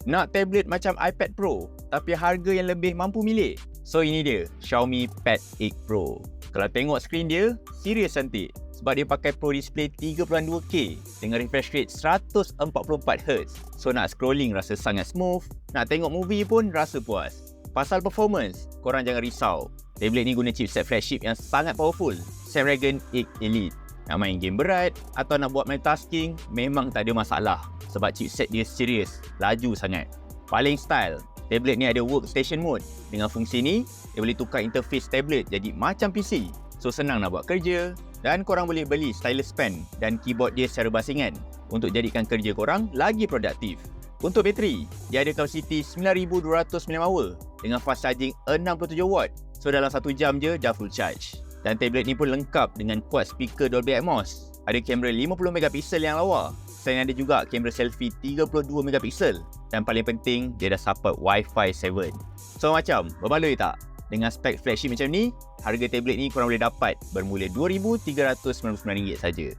Nak tablet macam iPad Pro tapi harga yang lebih mampu milik? So ini dia, Xiaomi Pad 8 Pro. Kalau tengok skrin dia, serius cantik sebab dia pakai Pro Display 3.2K dengan refresh rate 144Hz. So nak scrolling rasa sangat smooth, nak tengok movie pun rasa puas. Pasal performance, korang jangan risau. Tablet ni guna chipset flagship yang sangat powerful, Snapdragon 8 Elite. Nak main game berat atau nak buat multitasking, memang tak ada masalah sebab chipset dia serius, laju sangat. Paling style, tablet ni ada workstation mode. Dengan fungsi ni, dia boleh tukar interface tablet jadi macam PC. So senang nak buat kerja dan korang boleh beli stylus pen dan keyboard dia secara basingan untuk jadikan kerja korang lagi produktif. Untuk bateri, dia ada kapasiti 9209 dengan fast charging 67W. So dalam 1 jam je dah full charge. Dan tablet ni pun lengkap dengan quad speaker Dolby Atmos. Ada kamera 50MP yang lawa. Selain ada juga kamera selfie 32MP. Dan paling penting, dia dah support Wi-Fi 7. So macam, berbaloi tak? Dengan spek flagship macam ni, harga tablet ni korang boleh dapat bermula RM2,399 saja.